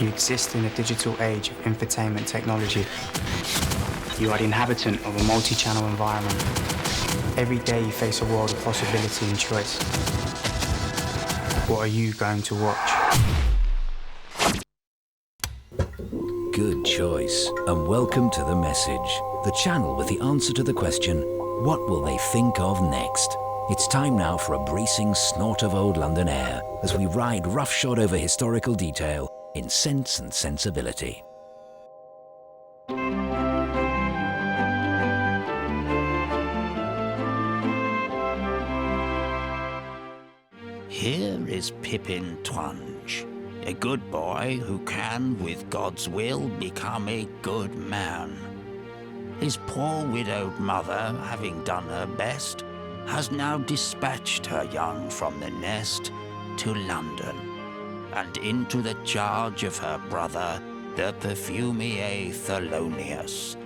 You exist in a digital age of infotainment technology. You are the inhabitant of a multi-channel environment. Every day you face a world of possibility and choice. What are you going to watch? Good choice, and welcome to The Message, the channel with the answer to the question, what will they think of next? It's time now for a bracing snort of old London air as we ride roughshod over historical detail in Sense and Sensibility. Here is Pippin Twunge, a good boy who can, with God's will, become a good man. His poor widowed mother, having done her best, has now dispatched her young from the nest to London, and into the charge of her brother, the perfumier Thelonious,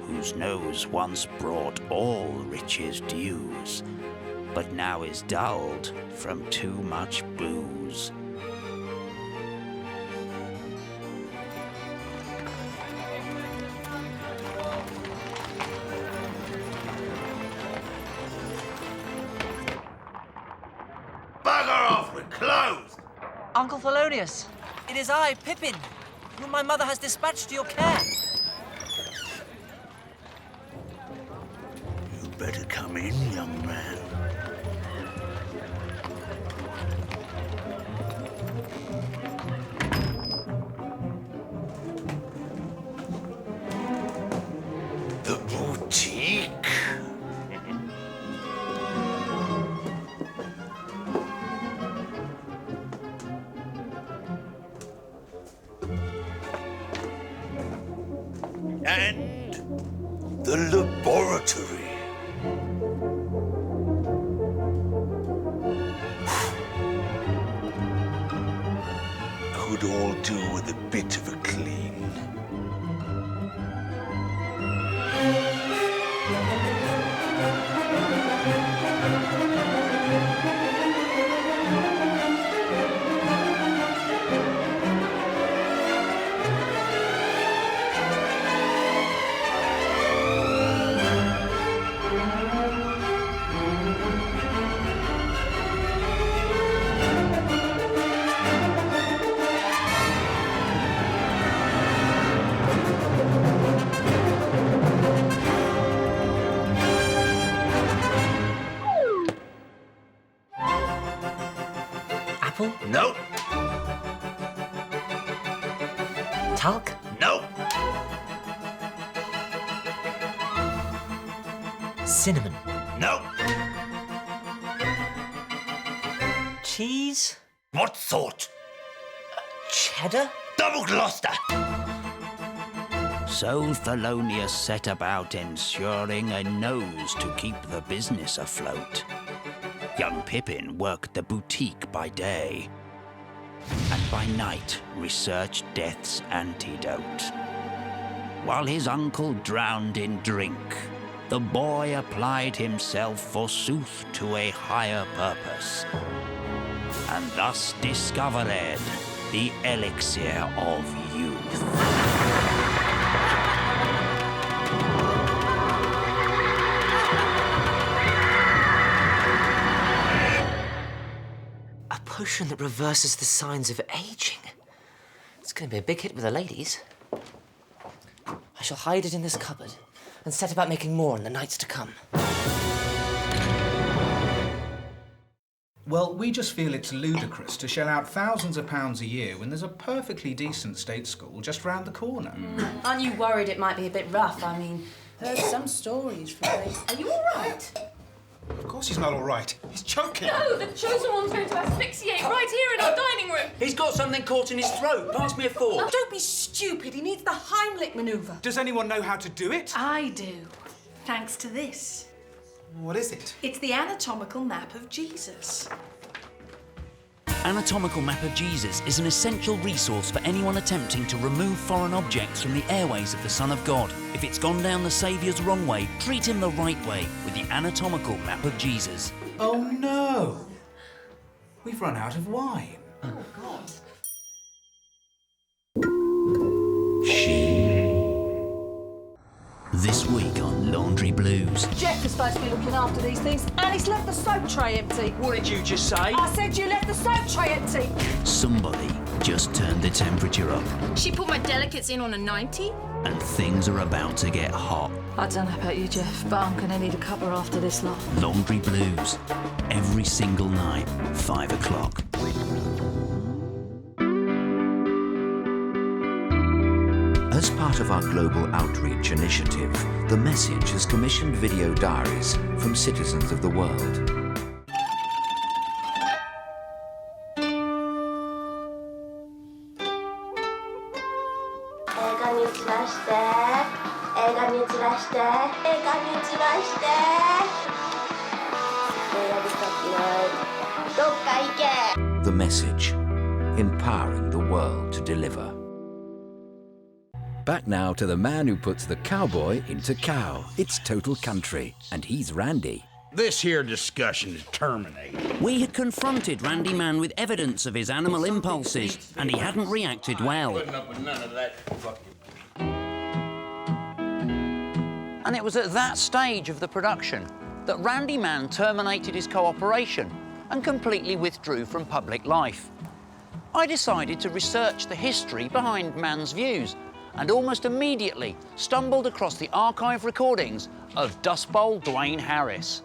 whose nose once brought all riches dues, but now is dulled from too much booze. Bugger off, we're closed! Uncle Thelonious, it is I, Pippin, whom my mother has dispatched to your care. You better come in, young man. The boutique? And the laboratory. Could all do with a bit of a clean. Apple? No, Talc? no, Cinnamon? no. Cheese? What sort? Cheddar? Double Gloucester! So Thelonious set about ensuring a nose to keep the business afloat. Young Pippin worked the boutique by day, and by night researched death's antidote. While his uncle drowned in drink, the boy applied himself forsooth to a higher purpose, and thus discovered the elixir of youth. A potion that reverses the signs of aging. It's going to be a big hit with the ladies. I shall hide it in this cupboard and set about making more in the nights to come. Well, we just feel it's ludicrous to shell out thousands of pounds a year when there's a perfectly decent state school just round the corner. Aren't you worried it might be a bit rough? I mean, heard some stories from places. Are you all right? Of course he's not all right. He's choking. No, the chosen one's going to asphyxiate right here in our dining room. He's got something caught in his throat. Pass me a fork. Oh, don't be stupid. He needs the Heimlich manoeuvre. Does anyone know how to do it? I do, thanks to this. What is it? It's the anatomical map of Jesus. Anatomical Map of Jesus is an essential resource for anyone attempting to remove foreign objects from the airways of the Son of God. If it's gone down the Saviour's wrong way, treat him the right way with the Anatomical Map of Jesus. Oh no! We've run out of wine. Oh, God. This week on Laundry Blues. Jeff is supposed to be looking after these things, and he's left the soap tray empty. What did you just say? I said you left the soap tray empty. Somebody just turned the temperature up, She put my delicates in on a 90. and things are about to get hot. I don't know about you, Jeff, but I'm going to need a cuppa after this lot. Laundry Blues. Every single night, 5 o'clock. As part of our global outreach initiative, The Message has commissioned video diaries from citizens of the world. The Message, empowering the world to deliver. Back now to the man who puts the cowboy into cow. It's Total Country, and he's Randy. This here discussion is terminated. We had confronted Randy Mann with evidence of his animal impulses, and he hadn't reacted well. Putting up with none of that. And it was at that stage of the production that Randy Mann terminated his cooperation and completely withdrew from public life. I decided to research the history behind Mann's views and almost immediately stumbled across the archive recordings of Dust Bowl Dwayne Harris.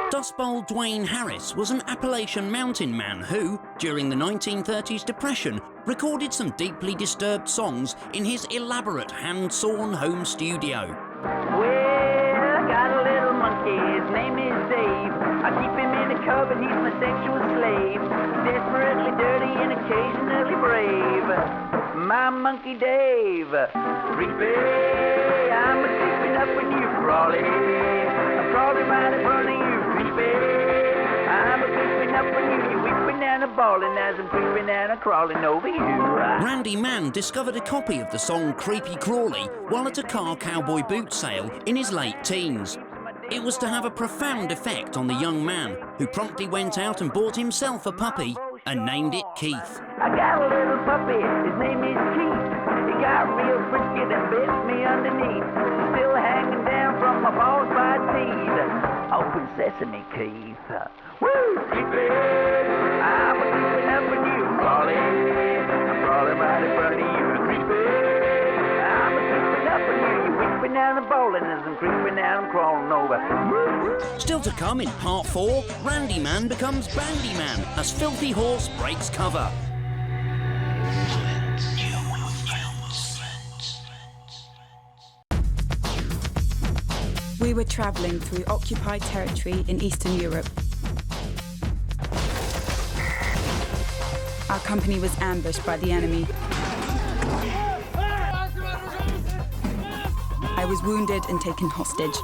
Dust Bowl Dwayne Harris was an Appalachian mountain man who, during the 1930s Depression, recorded some deeply disturbed songs in his elaborate hand-sawn home studio. Well, I got a little monkey, his name is Dave. I keep him in a cub and he's my sexual slave. Desperately dirty and occasionally brave. My monkey Dave. Creepy, I'm creeping up with you, Crawly. I'm crawling right in front of you, creepy. I'm creeping up with you, you're weeping and a bawling as I'm creeping and a crawling over you. Randy Mann discovered a copy of the song Creepy Crawly while at a car cowboy boot sale in his late teens. It was to have a profound effect on the young man, who promptly went out and bought himself a puppy and named it Keith. I got a little puppy, his name is Keith. He got real frisky and bit me underneath. He's still hanging down from my balls by teeth. Open sesame, Keith. Woo! Creepy! I'm creeping up with you, Crawly. I'm crawling right in front of you, creepy. I'm creeping up with you, you're weeping down and bowling as I'm creeping down and crawling over. Still to come in part 4, Randy Man becomes Bandy Man as Filthy Horse breaks cover. We were travelling through occupied territory in Eastern Europe. Our company was ambushed by the enemy. I was wounded and taken hostage.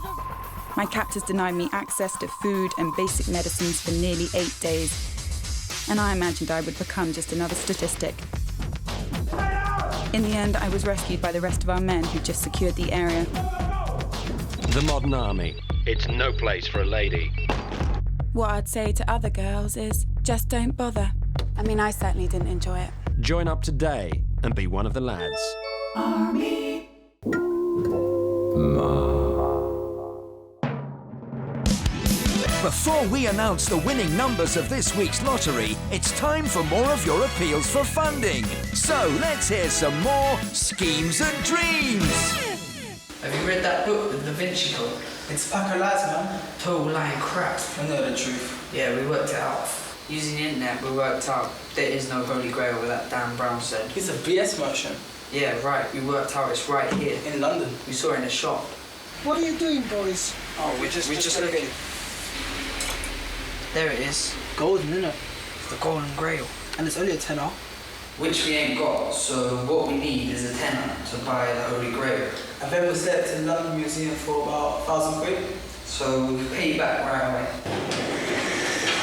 My captors denied me access to food and basic medicines for nearly 8 days, and I imagined I would become just another statistic. In the end, I was rescued by the rest of our men who just secured the area. The modern army. It's no place for a lady. What I'd say to other girls is, just don't bother. I mean, I certainly didn't enjoy it. Join up today and be one of the lads. Army. Before we announce the winning numbers of this week's lottery, it's time for more of your appeals for funding. So let's hear some more schemes and dreams. Have you read that book, The Da Vinci Code? It's a pack of lies, man. Total lying crap. I know the truth. Yeah, we worked it out. Using the internet, we worked out there is no Holy Grail with that Dan Brown said. It's a BS motion. Yeah, right. We worked out it's right here. In London. We saw it in a shop. What are you doing, boys? Oh, we just looking. There it is. Golden, isn't it? The Golden Grail. And it's only a tenner. Which we ain't got, so what we need is a tenner to buy the Holy Grail. I've ever slept in the London Museum for about 1,000 quid. So we can pay you back right away.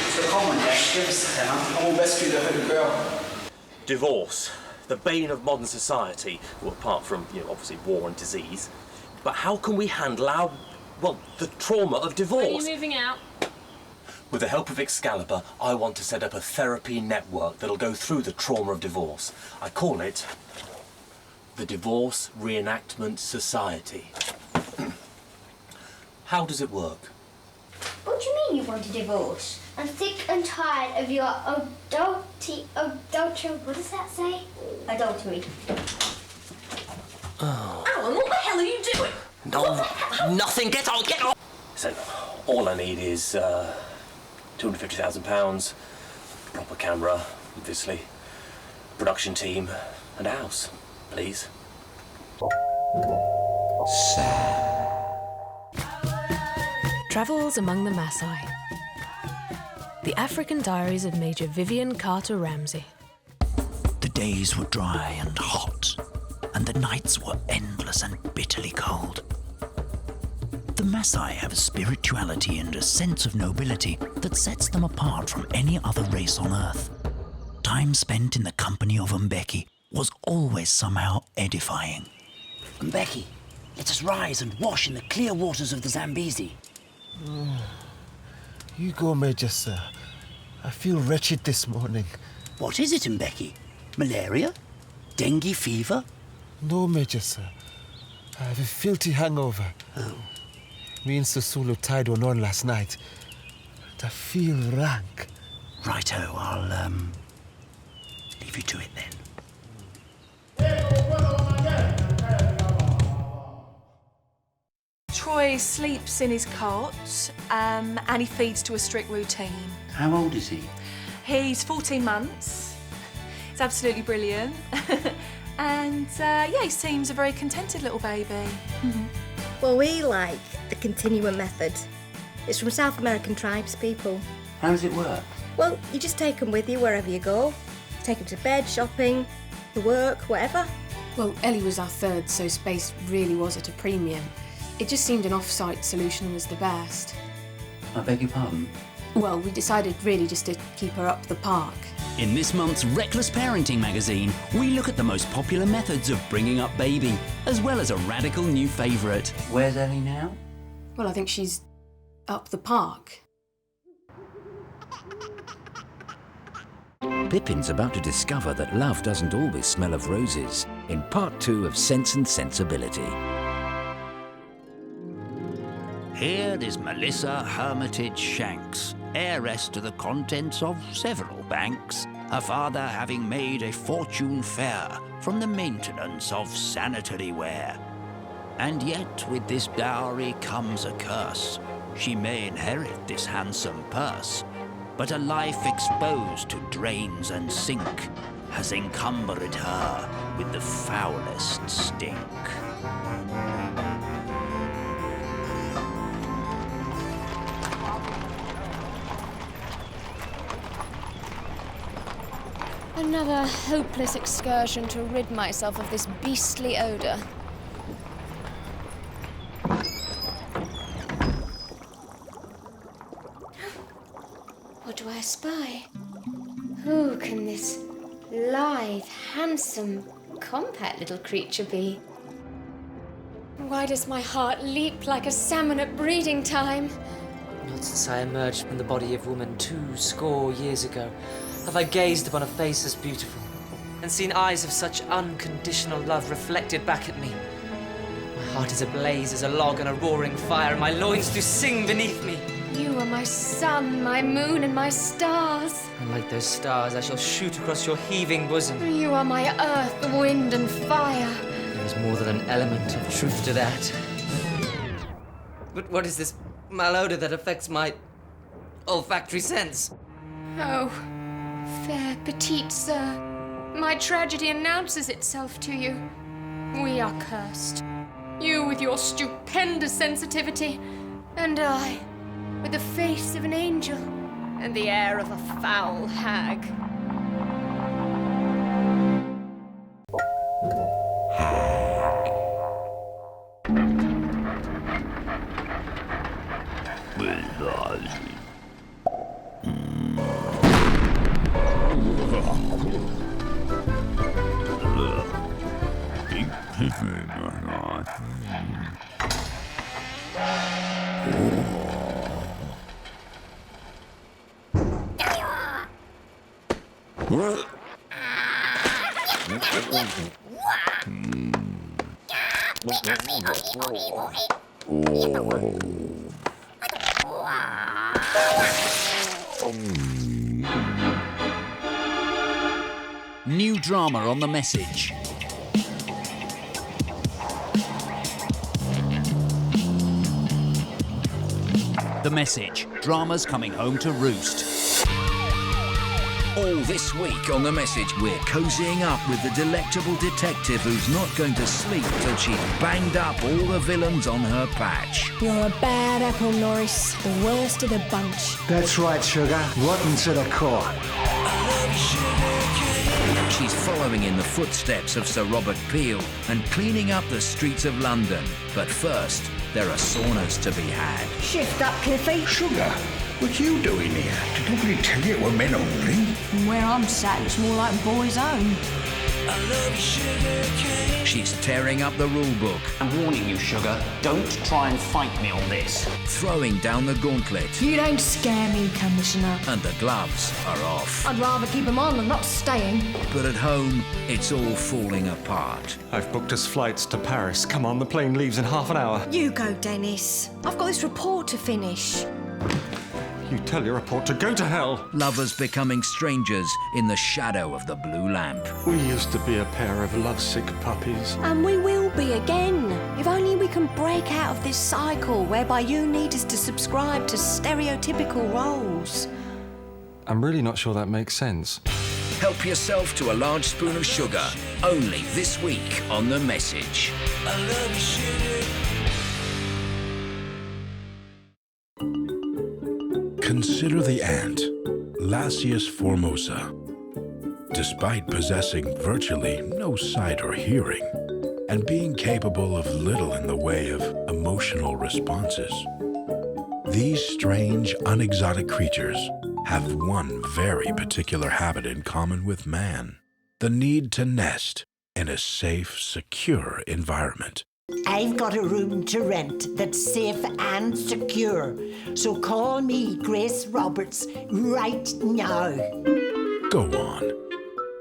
So come on, Jack, give us the tenner. I will rescue the Holy Grail. Divorce, the bane of modern society, well, apart from, obviously war and disease. But how can we handle the trauma of divorce? When are you moving out? With the help of Excalibur, I want to set up a therapy network that'll go through the trauma of divorce. I call it the Divorce Reenactment Society. How does it work? What do you mean you want a divorce? I'm sick and tired of your adultery. What does that say? Adultery. Oh. Alan, what the hell are you doing? No, nothing. Get on, get on. So, all I need is £250,000, proper camera, obviously, production team, and a house, please. Travels among the Maasai. The African Diaries of Major Vivian Carter Ramsay. The days were dry and hot, and the nights were endless and bitterly cold. The Maasai have a spirituality and a sense of nobility that sets them apart from any other race on Earth. Time spent in the company of Mbeki was always somehow edifying. Mbeki, let us rise and wash in the clear waters of the Zambezi. You go, Major Sir. I feel wretched this morning. What is it, Mbeki? Malaria? Dengue fever? No, Major Sir. I have a filthy hangover. Oh. Me and Sisulu tied one on last night. And I feel rank. Righto, I'll, leave you to it then. Troy sleeps in his cot, and he feeds to a strict routine. How old is he? He's 14 months. He's absolutely brilliant. And yeah, he seems a very contented little baby. Well, we like the continuum method. It's from South American tribes people. How does it work? Well, you just take them with you wherever you go. Take them to bed, shopping, to work, whatever. Well, Ellie was our third, so space really was at a premium. It just seemed an off-site solution was the best. I beg your pardon? Well, we decided really just to keep her up the park. In this month's Reckless Parenting magazine, we look at the most popular methods of bringing up baby, as well as a radical new favourite. Where's Ellie now? Well, I think she's up the park. Pippin's about to discover that love doesn't always smell of roses in part 2 of Sense and Sensibility. Here is Melissa Hermitage Shanks, heiress to the contents of several banks, her father having made a fortune fair from the maintenance of sanitary ware. And yet with this dowry comes a curse. She may inherit this handsome purse, but a life exposed to drains and sink has encumbered her with the foulest stink. Another hopeless excursion to rid myself of this beastly odour. What do I spy? Who can this lithe, handsome, compact little creature be? Why does my heart leap like a salmon at breeding time? Not since I emerged from the body of woman 200 years ago have I gazed upon a face as beautiful and seen eyes of such unconditional love reflected back at me. My heart is ablaze as a log on a roaring fire, and my loins do sing beneath me. You are my sun, my moon, and my stars. And like those stars, I shall shoot across your heaving bosom. You are my earth, wind, and fire. There is more than an element of truth to that. But what is this malodor that affects my olfactory sense? Oh, fair petite sir, my tragedy announces itself to you. We are cursed. You with your stupendous sensitivity, and I with the face of an angel and the air of a foul hag. New drama on The Message. The Message. Drama's coming home to roost. All this week on The Message, we're cozying up with the delectable detective who's not going to sleep till she's banged up all the villains on her patch. You're a bad apple, Norris. The worst of the bunch. That's right, Sugar. Rotten to the core. She's following in the footsteps of Sir Robert Peel and cleaning up the streets of London. But first, there are saunas to be had. Shift up, Cliffy. Sugar, what you doing here? Did nobody tell you it were men only? From where I'm sat, it's more like boys' own. She's tearing up the rule book. I'm warning you, Sugar, don't try and fight me on this. Throwing down the gauntlet. You don't scare me, Commissioner. And the gloves are off. I'd rather keep them on than not staying. But at home, it's all falling apart. I've booked us flights to Paris. Come on, the plane leaves in half an hour. You go, Dennis. I've got this report to finish. You tell your report to go to hell. Lovers becoming strangers in the shadow of the blue lamp. We used to be a pair of lovesick puppies. And we will be again. If only we can break out of this cycle whereby you need us to subscribe to stereotypical roles. I'm really not sure that makes sense. Help yourself to a large spoon of sugar. Only this week on The Message. I love you, sugar. Consider the ant, Lasius formosa. Despite possessing virtually no sight or hearing, and being capable of little in the way of emotional responses, these strange, unexotic creatures have one very particular habit in common with man: the need to nest in a safe, secure environment. I've got a room to rent that's safe and secure, so call me Grace Roberts right now. Go on,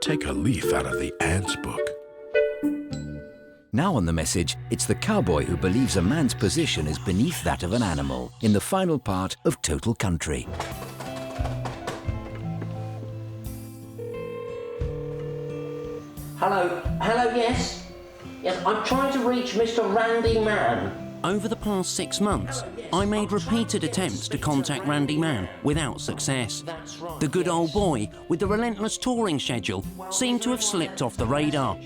take a leaf out of the ant's book. Now on The Message, it's the cowboy who believes a man's position is beneath that of an animal in the final part of Total Country. Hello, yes? Yes, I'm trying to reach Mr. Randy Mann. Over the past 6 months, I made repeated attempts to contact Randy Mann without success. The good old boy with the relentless touring schedule seemed to have slipped off the radar.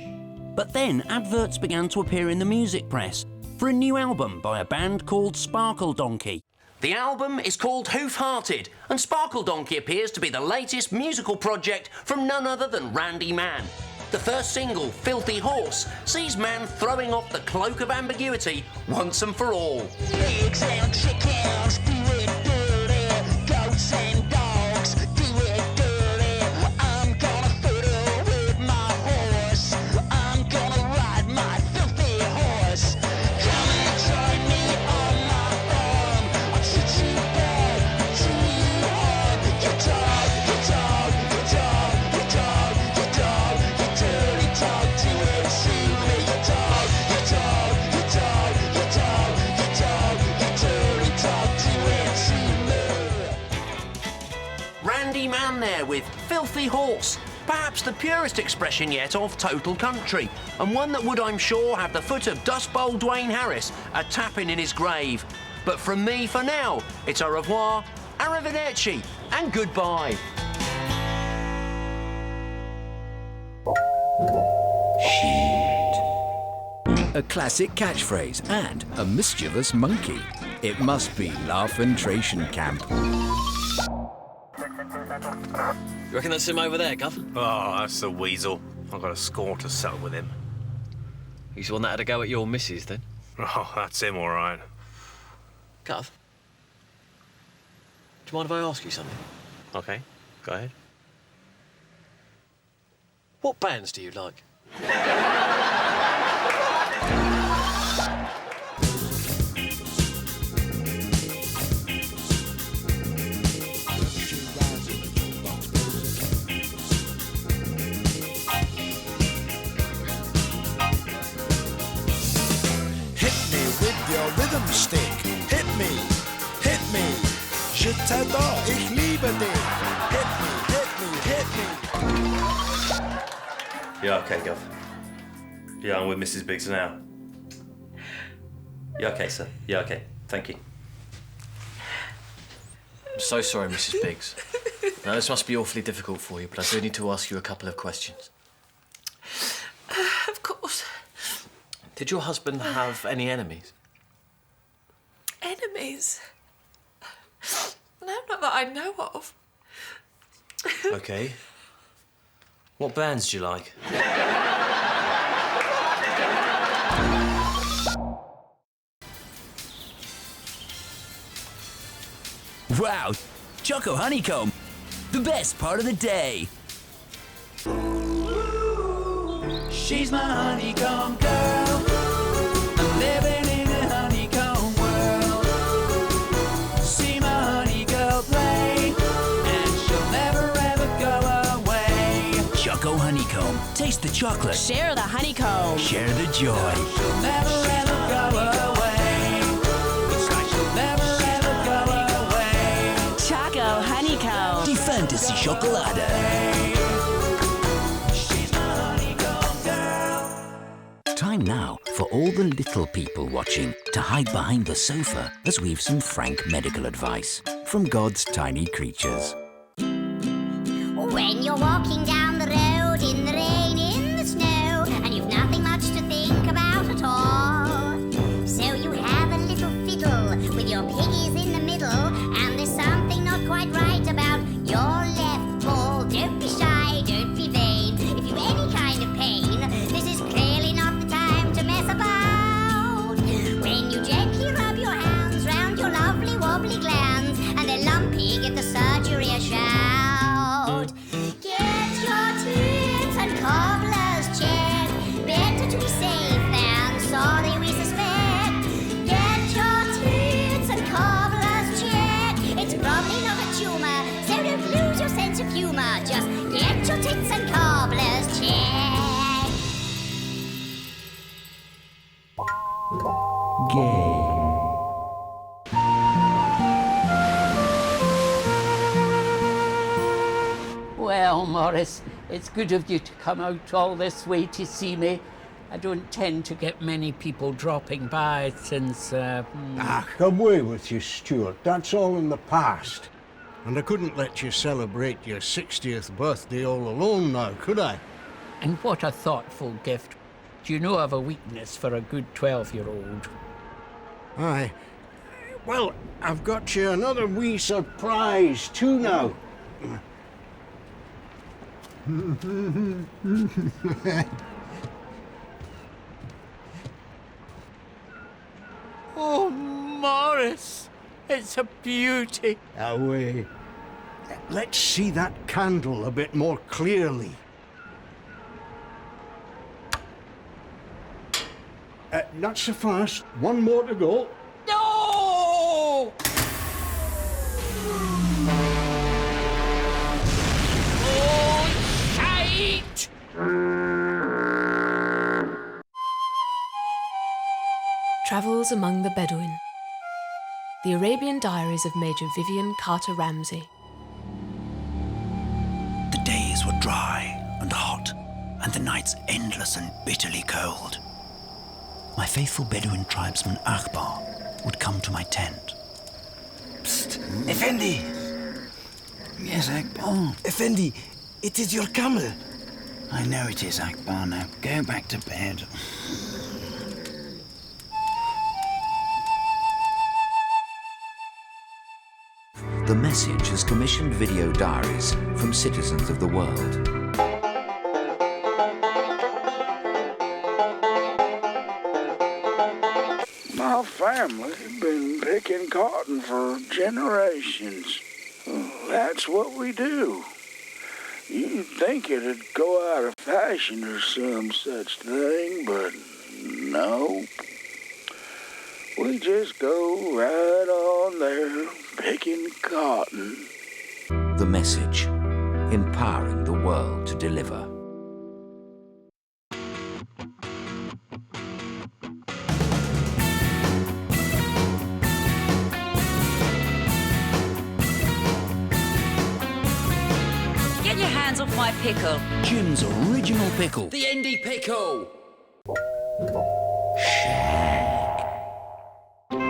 But then adverts began to appear in the music press for a new album by a band called Sparkle Donkey. The album is called Hoof Hearted, and Sparkle Donkey appears to be the latest musical project from none other than Randy Mann. The first single, Filthy Horse, sees Mann throwing off the cloak of ambiguity once and for all. Pigs and chickens, do it dirty. Goats and dogs, do it dirty. I'm gonna fiddle with my horse. I'm gonna ride my filthy horse. Come and join me on my farm. I'll treat you bad, treat you hard. You dog, you dog, you dog, you dog, you dog, you dirty dog, do it to me. You dog, you dog, you dog, you dog, you dog, you dirty dog, do it to me. Randy Mann there with Filthy Horse, perhaps the purest expression yet of Total Country, and one that would, I'm sure, have the foot of Dust Bowl Dwayne Harris a-tapping in his grave. But from me for now, it's au revoir, arrivederci, and goodbye. A classic catchphrase and a mischievous monkey. It must be Laugh-N-Tration Camp. You reckon that's him over there, Gov? Oh, that's the weasel. I've got a score to settle with him. He's the one that had a go at your missus, then? Oh, that's him, all right. Gov, do you mind if I ask you something? Okay, go ahead. What bands do you like? Je t'adore, ich liebe dich. Hit me, hit me, hit me. Yeah, okay, Gov. Yeah, I'm with Mrs. Biggs now. Yeah, okay, sir. Yeah, okay. Thank you. I'm so sorry, Mrs. Biggs. Now, this must be awfully difficult for you, but I do need to ask you a couple of questions. Of course. Did your husband have any enemies? Enemies? No, not that I know of. Okay. What bands do you like? Wow, Choco Honeycomb, the best part of the day. She's my honeycomb girl. I'm living in a honeycomb world. See my honey girl play, and she'll never ever go away. Choco Honeycomb, taste the chocolate. Share the honeycomb. Share the joy. She'll never ever go away. It's like she'll never ever go away. Choco honeycomb. Die Fantasy Schokolade. Time now for all the little people watching to hide behind the sofa as we've some frank medical advice from God's tiny creatures. When you're walking down the road in the rain, in the snow, and you've nothing much to think about at all, so you have a little fiddle with your piggies in the middle, and there's something not quite right about your left ball. Don't be shy, don't be vain. If you've any kind of pain, this is clearly not the time to mess about. When you gently rub your hands round your lovely wobbly glands, and they're lumpy, give the surgery a shout. Get your tits and cobblers checked. Better to be safe than sorry we suspect. Get your tits and cobblers checked. It's probably not a tumour, so don't lose your sense of humour. Just get your tits and cobblers checked. Well, Morris, it's good of you to come out all this way to see me. I don't tend to get many people dropping by since, Away with you, Stuart. That's all in the past. And I couldn't let you celebrate your 60th birthday all alone now, could I? And what a thoughtful gift. Do you know I've a weakness for a good 12-year-old? Aye. Well, I've got you another wee surprise, too, now. Oh, Morris, it's a beauty. Away. Let's see that candle a bit more clearly. Not so fast. One more to go. No! Oh, shite! Travels among the Bedouin. The Arabian Diaries of Major Vivian Carter Ramsey. The days were dry and hot, and the nights endless and bitterly cold. My faithful Bedouin tribesman Akbar would come to my tent. Psst, Effendi! Yes, Akbar. Effendi, it is your camel. I know it is, Akbar. Now go back to bed. The Message has commissioned video diaries from citizens of the world. My family's been picking cotton for generations. That's what we do. You'd think it'd go out of fashion or some such thing, but no. We just go right on there picking cotton. The Message, empowering the world to deliver. pickle. Jim's original pickle. The indie pickle!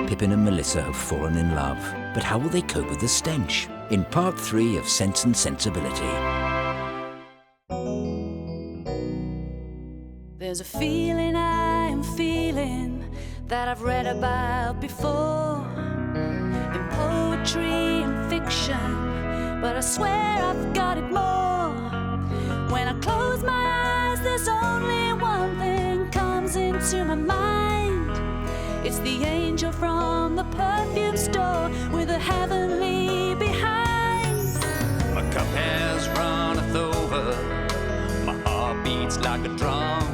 Pippin and Melissa have fallen in love, but how will they cope with the stench? In part 3 of Sense and Sensibility. There's a feeling I am feeling that I've read about before in poetry and fiction, but I swear I've got it more. When I close my eyes, there's only one thing comes into my mind. It's the angel from the perfume store with a heavenly behind. My cup has runneth over, my heart beats like a drum.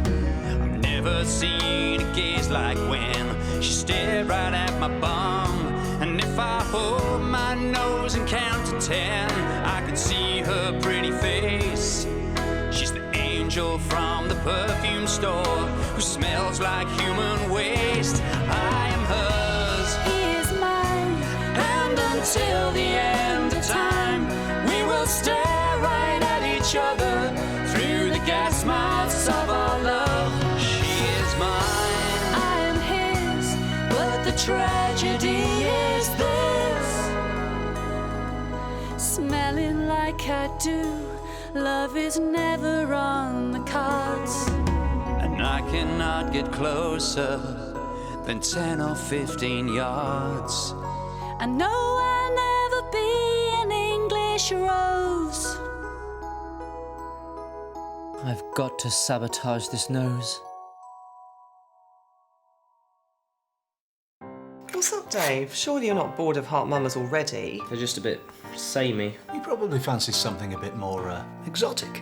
I've never seen a gaze like when she stared right at my bum. And if I hold my nose and count to 10, I can see her pretty face. She's the angel from the perfume store who smells like human waste. I am hers, He is mine, and until the end of time, we will stare right at each other through the gas masks of our love. She is mine, I am his, but the tragedy is this. Smelling like I do, love is never on the cards. and I cannot get closer than 10 or 15 yards. I know I'll never be an English rose. I've got to sabotage this nose. What's up, Dave? Surely you're not bored of Heart Mamas already? They're just a bit samey. He probably fancies something a bit more exotic.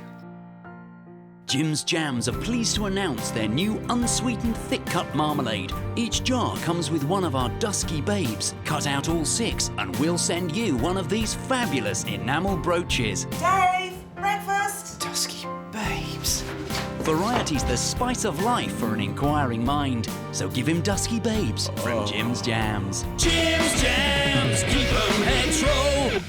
Jim's Jams are pleased to announce their new unsweetened thick-cut marmalade. Each jar comes with one of our dusky babes. Cut out all 6 and we'll send you one of these fabulous enamel brooches. Dave, breakfast! Dusky babes. Variety's the spice of life for an inquiring mind. So give him dusky babes from Jim's Jams. Jim's Jams, keep 'em hetero.